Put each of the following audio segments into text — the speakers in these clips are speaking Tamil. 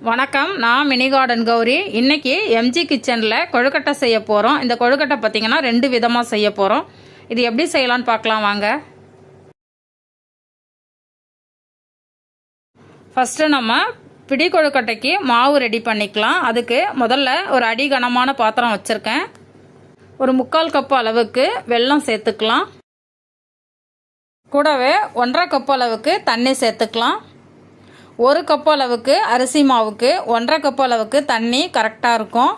வணக்கம், நான் மினி கார்டன் கௌரி. இன்றைக்கி எம்ஜி கிச்சனில் கொழுக்கட்டை செய்ய போகிறோம். இந்த கொழுக்கட்டை பார்த்திங்கன்னா 2 விதமாக செய்ய போகிறோம். இது எப்படி செய்யலான்னு பார்க்கலாம் வாங்க. ஃபஸ்ட்டு நம்ம பிடி கொழுக்கட்டைக்கு மாவு ரெடி பண்ணிக்கலாம். அதுக்கு முதல்ல ஒரு அடி கனமான பாத்திரம் வச்சுருக்கேன். ஒரு 3/4 கப்பு அளவுக்கு வெல்லம் சேர்த்துக்கலாம். கூடவே 1/2 கப்பு அளவுக்கு தண்ணி சேர்த்துக்கலாம். 1 கப்பு அளவுக்கு அரிசி மாவுக்கு 1/2 கப்பு அளவுக்கு தண்ணி கரெக்டாக இருக்கும்.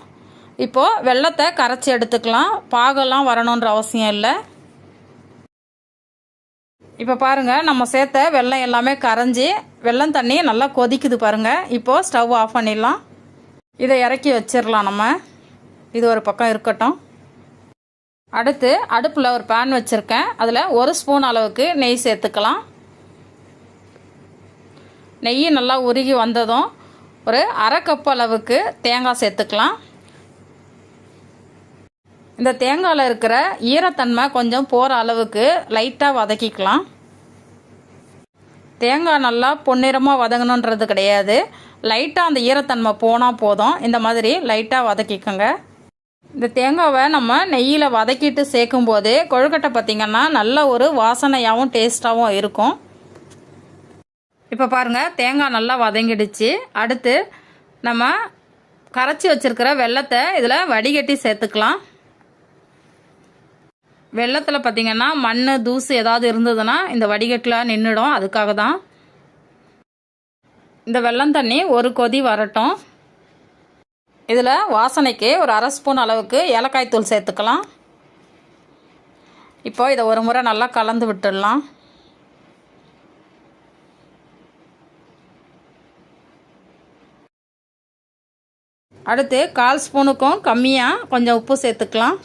இப்போது வெல்லத்தை கரைச்சி எடுத்துக்கலாம். பாகெல்லாம் வரணுன்ற அவசியம் இல்லை. இப்போ பாருங்கள், நம்ம சேர்த்த வெல்லம் எல்லாமே கரைஞ்சி வெல்லம் தண்ணி நல்லா கொதிக்குது பாருங்கள். இப்போது ஸ்டவ் ஆஃப் பண்ணிடலாம். இதை இறக்கி வச்சிடலாம். நம்ம இது ஒரு பக்கம் இருக்கட்டும். அடுத்து அடுப்பில் ஒரு பேன் வச்சுருக்கேன். அதில் 1 ஸ்பூன் அளவுக்கு நெய் சேர்த்துக்கலாம். நெய் நல்லா உருகி வந்ததும் ஒரு 1/2 கப்பு அளவுக்கு தேங்காய் சேர்த்துக்கலாம். இந்த தேங்காயில் இருக்கிற ஈரத்தன்மை கொஞ்சம் போகிற அளவுக்கு லைட்டாக வதக்கிக்கலாம். தேங்காய் நல்லா பொன்னிறமாக வதங்கணுன்றது கிடையாது. லைட்டாக அந்த ஈரத்தன்மை போனால் போதும். இந்த மாதிரி லைட்டாக வதக்கிக்கோங்க. இந்த தேங்காவை நம்ம நெய்யில் வதக்கிட்டு சேர்க்கும்போது கொழுக்கட்டை பார்த்திங்கன்னா நல்ல ஒரு வாசனையாகவும் டேஸ்ட்டாகவும் இருக்கும். இப்போ பாருங்கள், தேங்காய் நல்லா வதங்கிடுச்சு. அடுத்து நம்ம கரைச்சி வச்சுருக்கிற வெல்லத்தை இதில் வடிகட்டி சேர்த்துக்கலாம். வெல்லத்தில் பார்த்திங்கன்னா மண் தூசு ஏதாவது இருந்ததுன்னா இந்த வடிகட்டில் நின்றுடும். அதுக்காக தான். இந்த வெல்லம் தண்ணி ஒரு கொதி வரட்டும். இதில் வாசனைக்கு ஒரு 1/2 ஸ்பூன் அளவுக்கு ஏலக்காய் தூள் சேர்த்துக்கலாம். இப்போ இதை ஒரு முறை நல்லா கலந்து விட்டுடலாம். அடுத்து 1/4 ஸ்பூனுக்கும் கம்மியாக கொஞ்சம் உப்பு சேர்த்துக்கலாம்.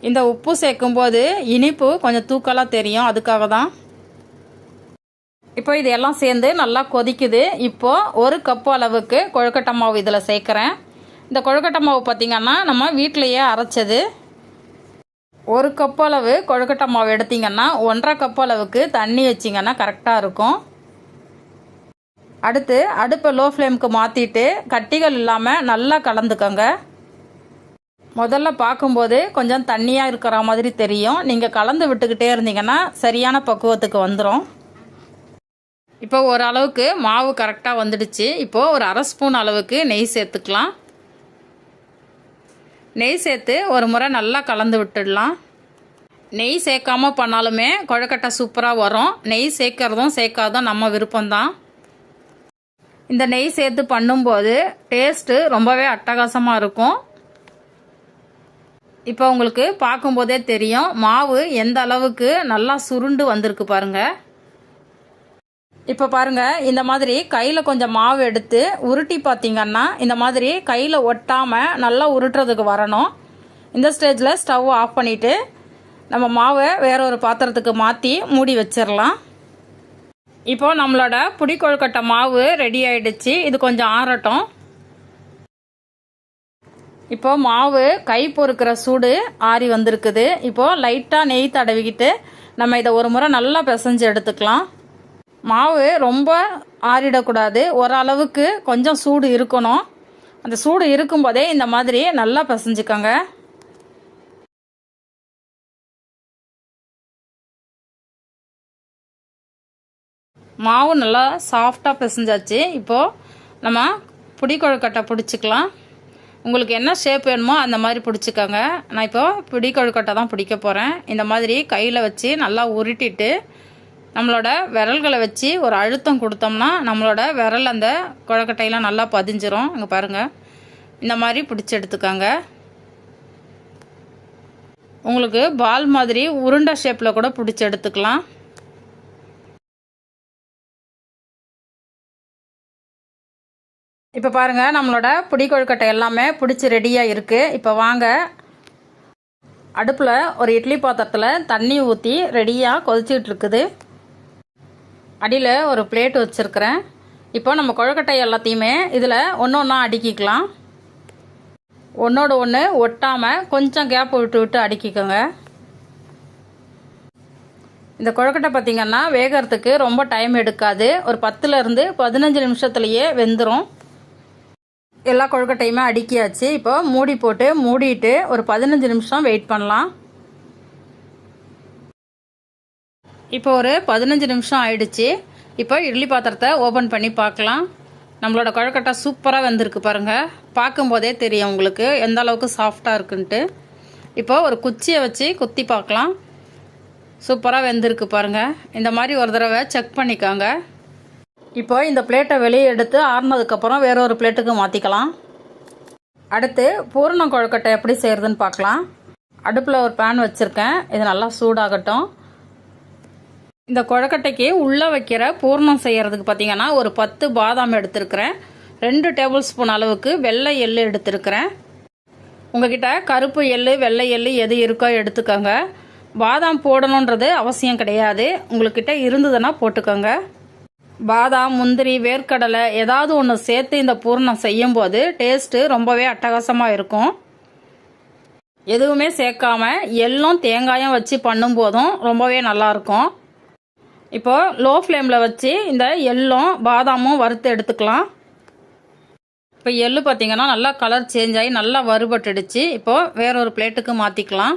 இந்த உப்பு சேர்க்கும்போது இனிப்பு கொஞ்சம் தூக்கலாக தெரியும். அதுக்காக தான். இப்போ இதெல்லாம் சேர்ந்து நல்லா கொதிக்குது. இப்போது 1 கப்பு அளவுக்கு கொழுக்கட்டை மாவு இதில் சேர்க்குறேன். இந்த கொழுக்கட்டை மாவு பார்த்திங்கன்னா நம்ம வீட்டிலையே அரைச்சது. 1 கப்பு அளவு கொழுக்கட்டை மாவு எடுத்திங்கன்னா 1/2 கப்பு அளவுக்கு தண்ணி வச்சிங்கன்னா கரெக்டாக இருக்கும். அடுத்து அடுப்பை லோ ஃப்ளேமுக்கு மாற்றிட்டு கட்டிகள் இல்லாமல் நல்லா கலந்துக்கோங்க. முதல்ல பார்க்கும்போது கொஞ்சம் தண்ணியாக இருக்கிற மாதிரி தெரியும். நீங்கள் கலந்து விட்டுக்கிட்டே இருந்தீங்கன்னா சரியான பக்குவத்துக்கு வந்துடும். இப்போ ஓரளவுக்கு மாவு கரெக்டாக வந்துடுச்சு. இப்போது ஒரு 1/2 ஸ்பூன் அளவுக்கு நெய் சேர்த்துக்கலாம். நெய் சேர்த்து ஒரு முறை நல்லா கலந்து விட்டுடலாம். நெய் சேர்க்காமல் பண்ணாலுமே கொழுக்கட்டை சூப்பராக வரும். நெய் சேர்க்கறதும் சேர்க்காதும் நம்ம விருப்பம்தான். இந்த நெய் சேர்த்து பண்ணும்போது டேஸ்ட்டு ரொம்பவே அட்டகாசமாக இருக்கும். இப்போ உங்களுக்கு பார்க்கும்போதே தெரியும் மாவு எந்த அளவுக்கு நல்லா சுருண்டு வந்திருக்கு பாருங்கள். இப்போ பாருங்கள், இந்த மாதிரி கையில் கொஞ்சம் மாவு எடுத்து உருட்டி பார்த்திங்கன்னா இந்த மாதிரி கையில் ஒட்டாமல் நல்லா உருட்டுறதுக்கு வரணும். இந்த ஸ்டேஜில் ஸ்டவ் ஆஃப் பண்ணிவிட்டு நம்ம மாவை வேற ஒரு பாத்திரத்துக்கு மாற்றி மூடி வச்சிடலாம். இப்போது நம்மளோட புடி கொழுக்கட்டை மாவு ரெடி ஆகிடுச்சு. இது கொஞ்சம் ஆறட்டும். இப்போது மாவு கை பொறுக்கிற சூடு ஆறி வந்திருக்குது. இப்போது லைட்டாக நெய் தடவிக்கிட்டு நம்ம இதை ஒரு முறை நல்லா பிசைஞ்சு எடுத்துக்கலாம். மாவு ரொம்ப ஆறிடக்கூடாது. ஓரளவுக்கு கொஞ்சம் சூடு இருக்கணும். அந்த சூடு இருக்கும்போதே இந்த மாதிரி நல்லா பிசைஞ்சுக்கோங்க. மாவு நல்லா சாஃப்டாக பிசைஞ்சாச்சு. இப்போது நம்ம புடி கொழுக்கட்டை பிடிச்சிக்கலாம். உங்களுக்கு என்ன ஷேப் வேணுமோ அந்த மாதிரி பிடிச்சிக்கோங்க. நான் இப்போது பிடி கொழுக்கட்டை தான் பிடிக்க போகிறேன். இந்த மாதிரி கையில் வச்சு நல்லா உருட்டிட்டு நம்மளோட விரல்களை வச்சு ஒரு அழுத்தம் கொடுத்தோம்னா நம்மளோட விரல் அந்த கொழுக்கட்டையெல்லாம் நல்லா பதிஞ்சிரும். இங்கே பாருங்கள், இந்த மாதிரி பிடிச்சி எடுத்துக்கோங்க. உங்களுக்கு பால் மாதிரி உருண்டை ஷேப்பில் கூட பிடிச்சி எடுத்துக்கலாம். இப்போ பாருங்கள், நம்மளோட புடி கொழுக்கட்டை எல்லாமே பிடிச்சி ரெடியாக இருக்குது. இப்போ வாங்க, அடுப்பில் ஒரு இட்லி பாத்திரத்தில் தண்ணி ஊற்றி ரெடியாக கொதிச்சிட்டு இருக்குது. அடியில் ஒரு பிளேட் வச்சுருக்கிறேன். இப்போ நம்ம கொழுக்கட்டை எல்லாத்தையுமே இதில் ஒன்று ஒன்றா அடுக்கிக்கலாம். ஒன்றோடு ஒன்று ஒட்டாமல் கொஞ்சம் கேப் விட்டு விட்டு அடுக்கிக்கோங்க. இந்த கொழுக்கட்டை பார்த்திங்கன்னா வேகிறதுக்கு ரொம்ப டைம் எடுக்காது. ஒரு 10லேருந்து 15 நிமிஷத்துலேயே வெந்துடும். எல்லா கொழுக்கட்டையுமே அடுக்கியாச்சு. இப்போ மூடி போட்டு மூடிட்டு ஒரு 15 நிமிஷம் வெயிட் பண்ணலாம். இப்போ ஒரு 15 நிமிஷம் ஆயிடுச்சு. இப்போ இட்லி பாத்திரத்தை ஓப்பன் பண்ணி பார்க்கலாம். நம்மளோட கொழுக்கட்டை சூப்பராக வெந்திருக்கு பாருங்கள். பார்க்கும்போதே தெரியும் உங்களுக்கு எந்த அளவுக்கு சாஃப்டாக இருக்குன்ட்டு. இப்போ ஒரு குச்சியை வச்சு குத்தி பார்க்கலாம். சூப்பராக வெந்திருக்கு பாருங்கள். இந்த மாதிரி ஒரு தடவை செக் பண்ணிக்கோங்க. இப்போ இந்த பிளேட்டை வெளியே எடுத்து ஆறுனதுக்கப்புறம் வேற ஒரு பிளேட்டுக்கு மாற்றிக்கலாம். அடுத்து பூரணம் கொழுக்கட்டை எப்படி செய்கிறதுன்னு பார்க்கலாம். அடுப்பில் ஒரு பேன் வச்சுருக்கேன். இது நல்லா சூடாகட்டும். இந்த கொழுக்கட்டைக்கு உள்ளே வைக்கிற பூரணம் செய்கிறதுக்கு பார்த்தீங்கன்னா ஒரு 10 பாதாம் எடுத்துருக்கிறேன். 2 டேபிள் ஸ்பூன் அளவுக்கு வெள்ளை எள்ளு எடுத்துருக்கிறேன். உங்ககிட்ட கருப்பு எள்ளு வெள்ளை எள்ளு எது இருக்கோ எடுத்துக்கோங்க. பாதாம் போடணுன்றது அவசியம் கிடையாது. உங்கள்கிட்ட இருந்ததுன்னா போட்டுக்கோங்க. பாதாம் முந்திரி வேர்க்கடலை ஏதாவது ஒன்று சேர்த்து இந்த பூரணம் செய்யும்போது டேஸ்ட்டு ரொம்பவே அட்டகாசமாக இருக்கும். எதுவுமே சேர்க்காம எள்ளும் தேங்காயும் வச்சு பண்ணும்போதும் ரொம்பவே நல்லாயிருக்கும். இப்போது லோ ஃப்ளேமில் வச்சு இந்த எள்ளும் பாதாமும் வறுத்து எடுத்துக்கலாம். இப்போ எள்ளு பார்த்திங்கன்னா நல்லா கலர் சேஞ்ச் ஆகி நல்லா வறுபட்டுடுச்சு. இப்போது வேறொரு பிளேட்டுக்கு மாற்றிக்கலாம்.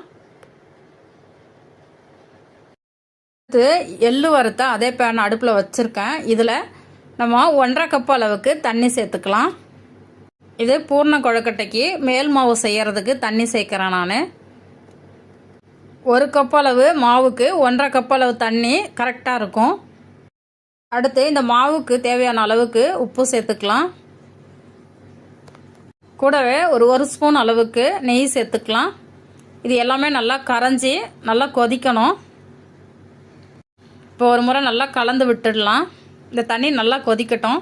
அடுத்து எள்ளு வறுத்த அதே பேன் அடுப்பில் வச்சுருக்கேன். இதில் நம்ம 1.5 கப் அளவுக்கு தண்ணி சேர்த்துக்கலாம். இது பூர்ண கொழுக்கட்டைக்கு மேல் மாவு செய்கிறதுக்கு தண்ணி சேர்க்குறேன் நான். 1 கப் அளவு மாவுக்கு 1.5 கப் அளவு தண்ணி கரெக்டாக இருக்கும். அடுத்து இந்த மாவுக்கு தேவையான அளவுக்கு உப்பு சேர்த்துக்கலாம். கூடவே ஒரு ஸ்பூன் அளவுக்கு நெய் சேர்த்துக்கலாம். இது எல்லாமே நல்லா கரைஞ்சி நல்லா கொதிக்கணும். இப்போ ஒரு முறை நல்லா கலந்து விட்டுடலாம். இந்த தண்ணி நல்லா கொதிக்கட்டும்.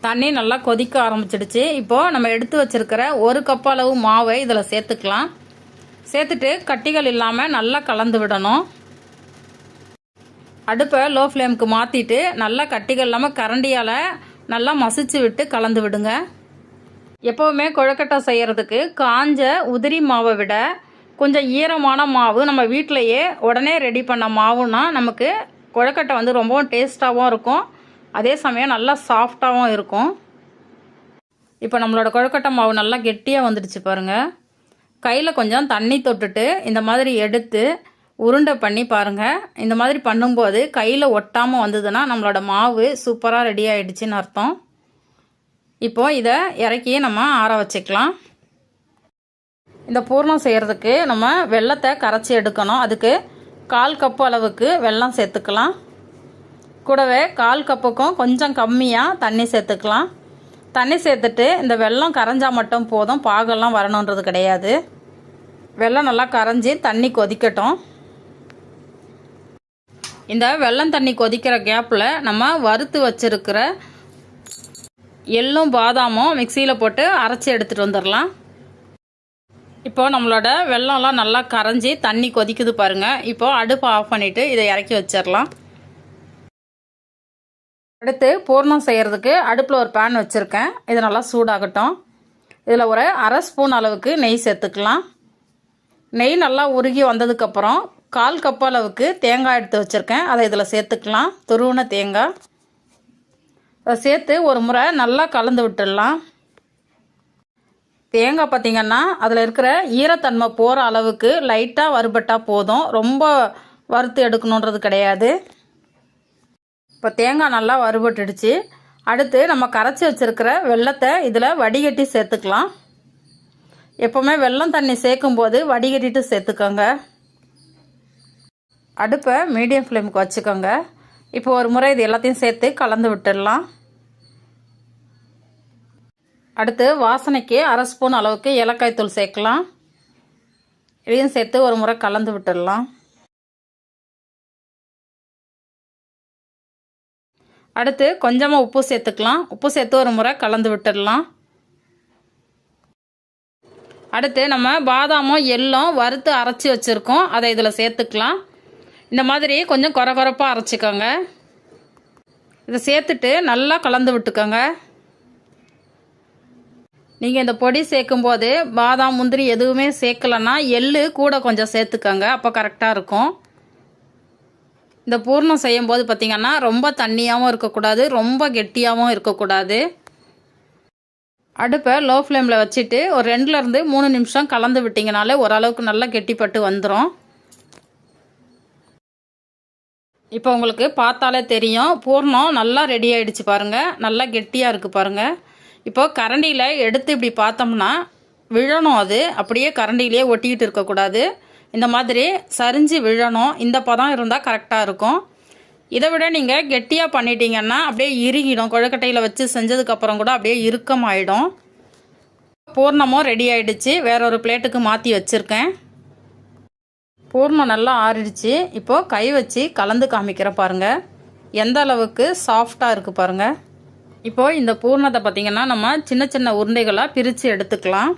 தண்ணி நல்லா கொதிக்க ஆரம்பிச்சிடுச்சு. இப்போது நம்ம எடுத்து வச்சுருக்கிற 1 கப் அளவு மாவை இதில் சேர்த்துக்கலாம். சேர்த்துட்டு கட்டிகள் இல்லாமல் நல்லா கலந்து விடணும். அடுப்பை லோ ஃப்ளேமுக்கு மாற்றிட்டு நல்லா கட்டிகள் இல்லாமல் கரண்டியால் நல்லா மசிச்சு விட்டு கலந்து விடுங்க. எப்போவுமே கொழுக்கட்டை செய்கிறதுக்கு காஞ்ச உதிரி மாவை விட கொஞ்சம் ஈரமான மாவு நம்ம வீட்டிலையே உடனே ரெடி பண்ண மாவுனா நமக்கு கொழுக்கட்டை வந்து ரொம்பவும் டேஸ்ட்டாகவும் இருக்கும். அதே சமயம் நல்லா சாஃப்டாகவும் இருக்கும். இப்போ நம்மளோட கொழுக்கட்டை மாவு நல்லா கெட்டியாக வந்துடுச்சு பாருங்கள். கையில் கொஞ்சம் தண்ணி தொட்டுட்டு இந்த மாதிரி எடுத்து உருண்டை பண்ணி பாருங்கள். இந்த மாதிரி பண்ணும்போது கையில் ஒட்டாமல் வந்ததுன்னா நம்மளோட மாவு சூப்பராக ரெடி ஆகிடுச்சின்னு அர்த்தம். இப்போது இதை இறக்கி நம்ம ஆற வச்சுக்கலாம். இந்த பூர்ணம் செய்கிறதுக்கு நம்ம வெல்லத்தை கரைச்சி எடுக்கணும். அதுக்கு 1/4 கப்பு அளவுக்கு வெல்லம் சேர்த்துக்கலாம். கூடவே 1/4 கப்புக்கும் கொஞ்சம் கம்மியாக தண்ணி சேர்த்துக்கலாம். தண்ணி சேர்த்துட்டு இந்த வெல்லம் கரைஞ்சால் மட்டும் போதும், பாகெல்லாம் வரணுன்றது கிடையாது. வெல்லம் நல்லா கரைஞ்சி தண்ணி கொதிக்கட்டும். இந்த வெல்லம் தண்ணி கொதிக்கிற கேப்பில் நம்ம வறுத்து வச்சுருக்கிற எள்ளும் பாதாமும் மிக்சியில் போட்டு அரைச்சி எடுத்துகிட்டு வந்துடலாம். இப்போது நம்மளோட வெல்லம்லாம் நல்லா கரைஞ்சி தண்ணி கொதிக்குது பாருங்கள். இப்போது அடுப்பை ஆஃப் பண்ணிவிட்டு இதை இறக்கி வச்சிடலாம். அடுத்து பூர்ணம் செய்கிறதுக்கு அடுப்பில் ஒரு பேன் வச்சுருக்கேன். இது நல்லா சூடாகட்டும். இதில் ஒரு 1/2 ஸ்பூன் அளவுக்கு நெய் சேர்த்துக்கலாம். நெய் நல்லா உருகி வந்ததுக்கப்புறம் 1/4 கப் அளவுக்கு தேங்காய் எடுத்து வச்சுருக்கேன். அதை இதில் சேர்த்துக்கலாம். துருவின தேங்காய் அதை சேர்த்து ஒரு முறை நல்லா கலந்து விட்டுடலாம். தேங்காய் பார்த்திங்கன்னா அதில் இருக்கிற ஈரத்தன்மை போகிற அளவுக்கு லைட்டாக வறுபட்டால் போதும், ரொம்ப வறுத்து எடுக்கணுன்றது கிடையாது. இப்போ தேங்காய் நல்லா வறுபட்டுடுச்சு. அடுத்து நம்ம கரைச்சி வச்சுருக்கிற வெல்லத்தை இதில் வடிகட்டி சேர்த்துக்கலாம். எப்போவுமே வெல்லம் தண்ணி சேர்க்கும்போது வடிகட்டிட்டு சேர்த்துக்கோங்க. அடுப்பை மீடியம் ஃப்ளேமுக்கு வச்சுக்கோங்க. இப்போ ஒரு முறை இது எல்லாத்தையும் சேர்த்து கலந்து விட்டுடலாம். அடுத்து வாசனைக்கு 1/2 ஸ்பூன் அளவுக்கு ஏலக்காய் தூள் சேர்க்கலாம். இதையும் சேர்த்து ஒரு முறை கலந்து விட்டுடலாம். அடுத்து கொஞ்சமாக உப்பு சேர்த்துக்கலாம். உப்பு சேர்த்து ஒரு முறை கலந்து விட்டுடலாம். அடுத்து நம்ம பாதாமும் எள்ளும் வறுத்து அரைச்சி வச்சுருக்கோம். அதை இதில் சேர்த்துக்கலாம். இந்த மாதிரி கொஞ்சம் கொரகொரப்பாக அரைச்சிக்கோங்க. இதை சேர்த்துட்டு நல்லா கலந்து விட்டுக்கோங்க. நீங்கள் இந்த பொடி சேர்க்கும்போது பாதாம் முந்திரி எதுவுமே சேர்க்கலைன்னா எள்ளு கூட கொஞ்சம் சேர்த்துக்கோங்க. அப்போ கரெக்டாக இருக்கும். இந்த பூர்ணம் செய்யும்போது பார்த்திங்கன்னா ரொம்ப தண்ணியாகவும் இருக்கக்கூடாது, ரொம்ப கெட்டியாகவும் இருக்கக்கூடாது. அடுப்பை லோ ஃப்ளேமில் வச்சுட்டு ஒரு 2லேருந்து 3 நிமிஷம் கலந்து விட்டிங்கனாலே ஓரளவுக்கு நல்லா கெட்டிப்பட்டு வந்துடும். இப்போ உங்களுக்கு பார்த்தாலே தெரியும், பூர்ணம் நல்லா ரெடி ஆகிடுச்சு பாருங்கள், நல்லா கெட்டியாக இருக்குது பாருங்கள். இப்போது கரண்டியில் எடுத்து இப்படி பார்த்தோம்னா விழணும், அது அப்படியே கரண்டியிலே ஒட்டிக்கிட்டு இருக்கக்கூடாது, இந்த மாதிரி சரிஞ்சு விழணும். இந்த பதம் இருந்தால் கரெக்டாக இருக்கும். இதை விட நீங்கள் கெட்டியாக பண்ணிட்டீங்கன்னா அப்படியே இறுகிடும். கொழுக்கட்டையில் வச்சு செஞ்சதுக்கப்புறம் கூட அப்படியே இறுக்கமாயிடும். பூர்ணமும் ரெடி ஆகிடுச்சு. வேறொரு பிளேட்டுக்கு மாற்றி வச்சுருக்கேன். பூர்ணம் நல்லா ஆறிடுச்சு. இப்போது கை வச்சு கலந்து காமிக்கிற பாருங்கள் எந்த அளவுக்கு சாஃப்டாக இருக்குது பாருங்கள். இப்போது இந்த பூர்ணத்தை பார்த்திங்கன்னா நம்ம சின்ன சின்ன உருண்டைகளாக பிரித்து எடுத்துக்கலாம்.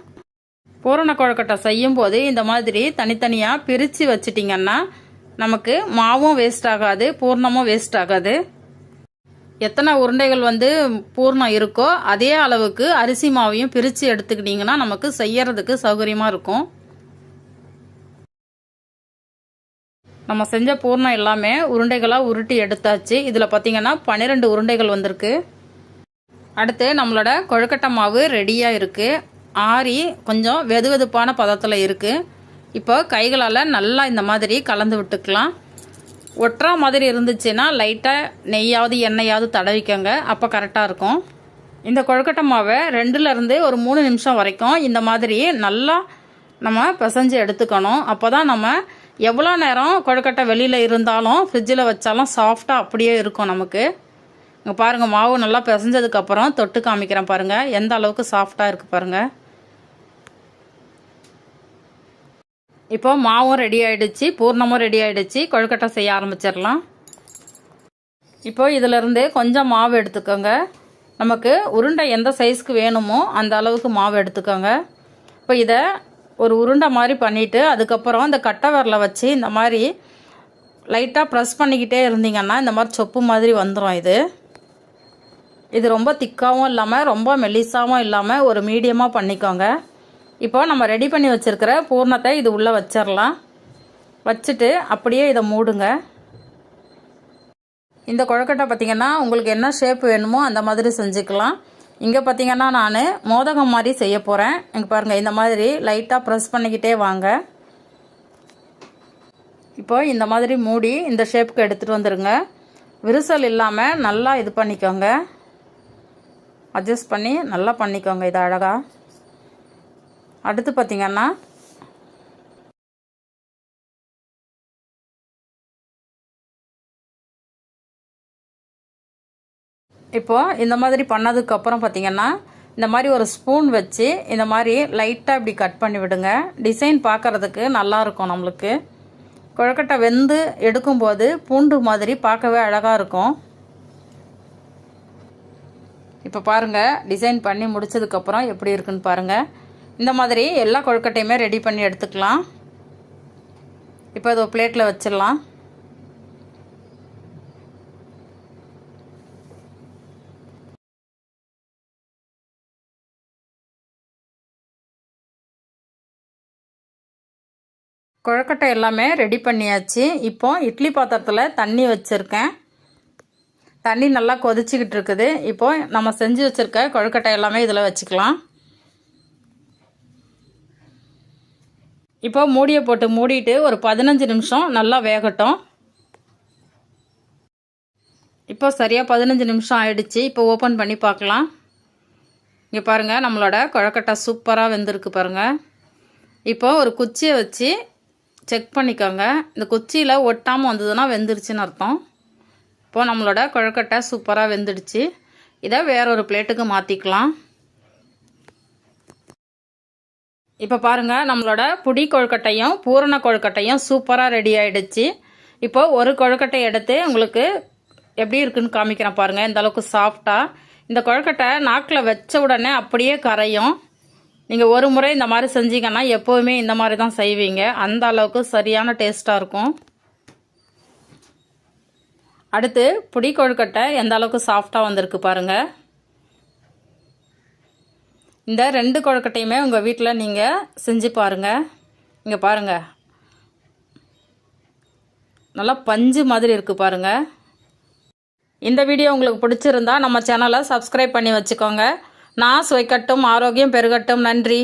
பூரண கொழுக்கட்டை செய்யும்போது இந்த மாதிரி தனித்தனியாக பிரித்து வச்சிட்டிங்கன்னா நமக்கு மாவும் வேஸ்ட் ஆகாது, பூர்ணமும் வேஸ்ட் ஆகாது. எத்தனை உருண்டைகள் பூர்ணம் இருக்கோ அதே அளவுக்கு அரிசி மாவையும் பிரித்து எடுத்துக்கிட்டிங்கன்னா நமக்கு செய்யறதுக்கு சௌகரியமாக இருக்கும். நம்ம செஞ்ச பூர்ணம் எல்லாமே உருண்டைகளாக உருட்டி எடுத்தாச்சு. இதில் பார்த்திங்கன்னா 12 உருண்டைகள் வந்திருக்கு. அடுத்து நம்மளோட கொழுக்கட்டை மாவு ரெடியாக இருக்குது. ஆறி கொஞ்சம் வெதுவெதுப்பான பதத்தில் இருக்குது. இப்போ கைகளால் நல்லா இந்த மாதிரி கலந்து விட்டுக்கலாம். ஒட்டுறா மாதிரி இருந்துச்சுன்னா லைட்டாக நெய்யாவது எண்ணெயாவது தடவிக்கங்க, அப்போ கரெக்டாக இருக்கும். இந்த கொழுக்கட்டை மாவை 2லேருந்து ஒரு 3 நிமிஷம் வரைக்கும் இந்த மாதிரி நல்லா நம்ம பிசைஞ்சு எடுத்துக்கணும். அப்போ தான் நம்ம எவ்வளோ நேரம் கொழுக்கட்டை வெளியில் இருந்தாலும் ஃப்ரிட்ஜில் வச்சாலும் சாஃப்டாக அப்படியே இருக்கும் நமக்கு. இங்கே பாருங்கள், மாவு நல்லா பிசைஞ்சதுக்கப்புறம் தொட்டு காமிக்கிறேன் பாருங்கள் எந்த அளவுக்கு சாஃப்டாக இருக்குது பாருங்கள். இப்போ மாவும் ரெடி ஆகிடுச்சு, பூர்ணமும் ரெடி ஆகிடுச்சு. கொழுக்கட்டை செய்ய ஆரம்பிச்சிடலாம். இப்போ இதிலேருந்து கொஞ்சம் மாவு எடுத்துக்கோங்க. நமக்கு உருண்டை எந்த சைஸ்க்கு வேணுமோ அந்த அளவுக்கு மாவு எடுத்துக்கோங்க. இப்போ இதை ஒரு உருண்டை மாதிரி பண்ணிவிட்டு அதுக்கப்புறம் இந்த கட்டை விரலை வச்சு இந்த மாதிரி லைட்டாக ப்ரெஸ் பண்ணிக்கிட்டே இருந்தீங்கன்னா இந்த மாதிரி சொப்பு மாதிரி வந்துடும். இது ரொம்ப திக்காகவும் இல்லாமல் ரொம்ப மெல்லிசாகவும் இல்லாமல் ஒரு மீடியமாக பண்ணிக்கோங்க. இப்போ நம்ம ரெடி பண்ணி வச்சுருக்கிற பூர்ணத்தை இது உள்ளே வச்சிடலாம். வச்சுட்டு அப்படியே இதை மூடுங்க. இந்த கொழுக்கட்டை பார்த்திங்கன்னா உங்களுக்கு என்ன ஷேப் வேணுமோ அந்த மாதிரி செஞ்சுக்கலாம். இங்கே பார்த்திங்கன்னா நான் மோதகம் மாதிரி செய்ய போகிறேன். இங்கே பாருங்கள், இந்த மாதிரி லைட்டாக ப்ரெஸ் பண்ணிக்கிட்டே வாங்க. இப்போ இந்த மாதிரி மூடி இந்த ஷேப்புக்கு எடுத்துகிட்டு வந்துடுங்க. விரிசல் இல்லாமல் நல்லா இது பண்ணிக்கோங்க, அட்ஜஸ்ட் பண்ணி நல்லா பண்ணிக்கோங்க இது அழகாக. அடுத்து பார்த்திங்கன்னா இப்போது இந்த மாதிரி பண்ணதுக்கப்புறம் பார்த்திங்கன்னா இந்த மாதிரி ஒரு ஸ்பூன் வச்சு இந்த மாதிரி லைட்டாக இப்படி கட் பண்ணி விடுங்க. டிசைன் பார்க்குறதுக்கு நல்லாயிருக்கும். நம்மளுக்கு கொழுக்கட்டை வெந்து எடுக்கும்போது பூண்டு மாதிரி பார்க்கவே அழகாக இருக்கும். இப்போ பாருங்கள், டிசைன் பண்ணி முடித்ததுக்கப்புறம் எப்படி இருக்குன்னு பாருங்கள். இந்த மாதிரி எல்லா கொழுக்கட்டையுமே ரெடி பண்ணி எடுத்துக்கலாம். இப்போ இது ஒரு பிளேட்டில் வச்சிடலாம். கொழுக்கட்டை எல்லாமே ரெடி பண்ணியாச்சு. இப்போ இட்லி பாத்திரத்தில் தண்ணி வச்சுருக்கேன். தண்ணி நல்லா கொதிச்சுக்கிட்டு இருக்குது. இப்போது நம்ம செஞ்சு வச்சுருக்க கொழுக்கட்டை எல்லாமே இதில் வச்சுக்கலாம். இப்போ மூடியை போட்டு மூடிட்டு ஒரு 15 நிமிஷம் நல்லா வேகட்டும். இப்போ சரியாக 15 நிமிஷம் ஆயிடுச்சு. இப்போ ஓப்பன் பண்ணி பார்க்கலாம். இங்கே பாருங்கள், நம்மளோட கொழுக்கட்டை சூப்பராக வெந்திருக்கு பாருங்கள். இப்போ ஒரு குச்சியை வச்சு செக் பண்ணிக்கோங்க. இந்த குச்சியில் ஒட்டாமல் வந்ததுன்னா வெந்துருச்சுன்னு அர்த்தம். இப்போது நம்மளோட கொழுக்கட்டை சூப்பராக வெந்துடுச்சு. இதை வேறொரு பிளேட்டுக்கு மாற்றிக்கலாம். இப்போ பாருங்கள், நம்மளோட புடி கொழுக்கட்டையும் பூரண கொழுக்கட்டையும் சூப்பராக ரெடி ஆகிடுச்சு. இப்போது ஒரு கொழுக்கட்டை எடுத்து உங்களுக்கு எப்படி இருக்குன்னு காமிக்கிறேன் பாருங்கள். இந்த அளவுக்கு சாஃப்டாக இந்த கொழுக்கட்டை நாக்கில் வச்ச உடனே அப்படியே கரையும். நீங்கள் ஒரு முறை இந்த மாதிரி செஞ்சீங்கன்னா எப்போவுமே இந்த மாதிரி தான் செய்வீங்க. அந்த அளவுக்கு சரியான டேஸ்ட்டாக இருக்கும். அடுத்து புடி கொழுக்கட்டை எந்த அளவுக்கு சாஃப்டாக வந்திருக்கு பாருங்கள். இந்த 2 கொழுக்கட்டையுமே உங்கள் வீட்டில் நீங்கள் செஞ்சு பாருங்கள். இங்கே பாருங்கள், நல்லா பஞ்சு மாதிரி இருக்குது பாருங்கள். இந்த வீடியோ உங்களுக்கு பிடிச்சிருந்தா நம்ம சேனலை சப்ஸ்கிரைப் பண்ணி வச்சுக்கோங்க. நான் சுவைக்கட்டும், ஆரோக்கியம் பெருகட்டும். நன்றி.